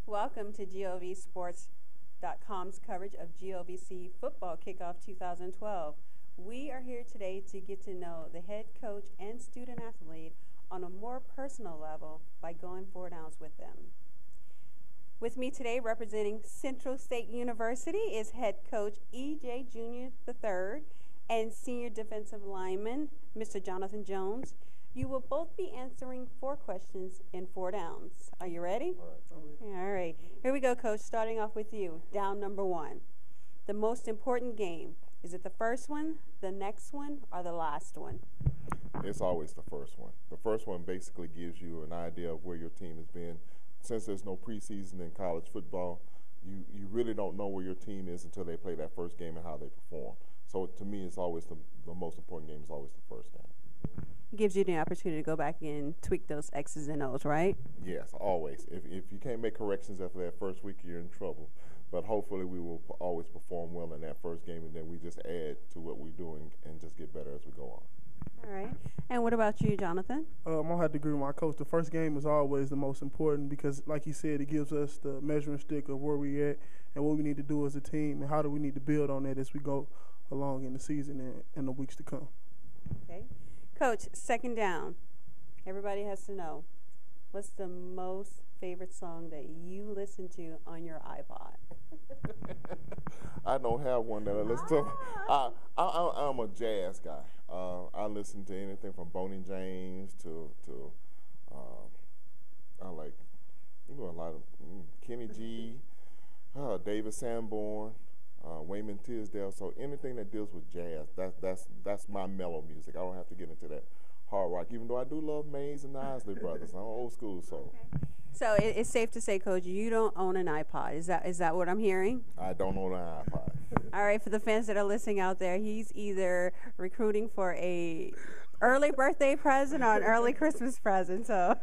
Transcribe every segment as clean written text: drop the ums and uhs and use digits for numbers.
Welcome to GLVsports.com's coverage of GLVC Football Kickoff 2012. We are here today to get to know the head coach and student athlete on a more personal level by going 4 downs with them. With me today representing Central State University is head coach E.J. Jr. III and senior defensive lineman Mr. Jonathan Jones. You will both be answering 4 questions in 4 downs. Are you ready? All right. Here we go, Coach. Starting off with you. Down number 1. The most important game. Is it the first one, the next one, or the last one? It's always the first one. The first one basically gives you an idea of where your team has been. Since there's no preseason in college football, you really don't know where your team is until they play that first game and how they perform. So to me, it's always the most important game is always the first game. It gives you the opportunity to go back and tweak those X's and O's, right? Yes, always. If you can't make corrections after that first week, you're in trouble. But hopefully we will always perform well in that first game, and then we just add to what we're doing and just get better as we go on. All right. And what about you, Jonathan? I'm going to have to agree with my coach. The first game is always the most important because, like he said, it gives us the measuring stick of where we're at and what we need to do as a team and how do we need to build on that as we go along in the season and in the weeks to come. Okay. Coach, second down. Everybody has to know, what's the most favorite song that you listen to on your iPod? I don't have one that I listen to. I'm a jazz guy. I listen to anything from Boney James to I like a lot of Kenny G, David Sanborn, Wayman Tisdale. So anything that deals with jazz, that's my mellow music. I don't have to get into that hard rock, even though I do love Mays and the Isley Brothers. I'm old school, so. Okay. So it's safe to say, Coach, you don't own an iPod. Is that what I'm hearing? I don't own an iPod. All right, for the fans that are listening out there, he's either recruiting for a early birthday present or an early Christmas present. So,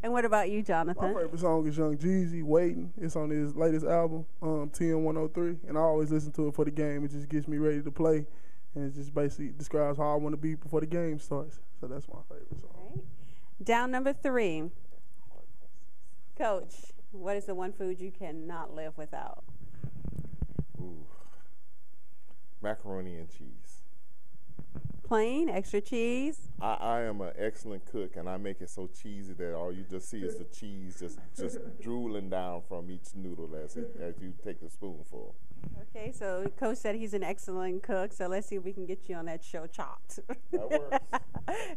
and what about you, Jonathan? My favorite song is Young Jeezy, Waiting. It's on his latest album, 10103, and I always listen to it for the game. It just gets me ready to play, and it just basically describes how I want to be before the game starts. So that's my favorite song. All right. Down number 3. Coach, what is the one food you cannot live without? Ooh. Macaroni and cheese. Plain, extra cheese? I am an excellent cook, and I make it so cheesy that all you just see is the cheese just drooling down from each noodle as you take the spoonful. Okay, so Coach said he's an excellent cook, so let's see if we can get you on that show Chopped. That works.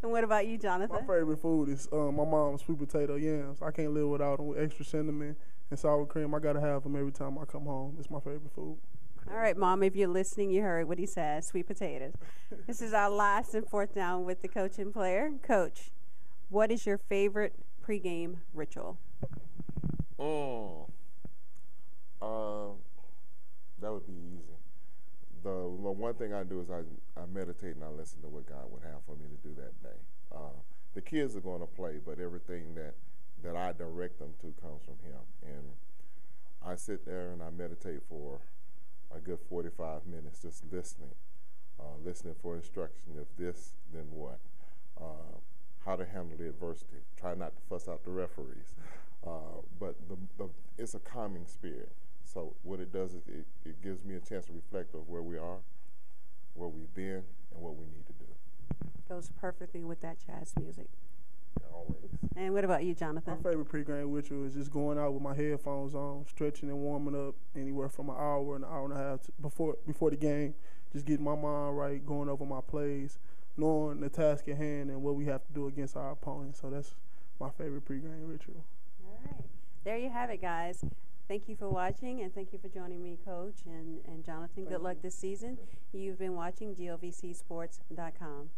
And what about you, Jonathan? My favorite food is my mom's sweet potato yams. I can't live without them with extra cinnamon and sour cream. I got to have them every time I come home. It's my favorite food. All right, Mom, if you're listening, you heard what he said, sweet potatoes. This is our last and 4th down with the coach and player. Coach, what is your favorite pregame ritual? That would be easy. The one thing I do is I meditate and I listen to what God would have for me to do that day. The kids are going to play, but everything that I direct them to comes from Him. And I sit there and I meditate for a good 45 minutes just listening for instruction. If this, then what? How to handle the adversity. Try not to fuss out the referees. But it's a calming spirit. So what it does is it gives me a chance to reflect on where we are, where we've been, and what we need to do. Goes perfectly with that jazz music. Always. And what about you, Jonathan? My favorite pregame ritual is just going out with my headphones on, stretching and warming up anywhere from an hour and a half before the game. Just getting my mind right, going over my plays, knowing the task at hand and what we have to do against our opponent. So that's my favorite pregame ritual. All right. There you have it, guys. Thank you for watching, and thank you for joining me, Coach and Jonathan. Good luck this season. You've been watching GLVCsports.com.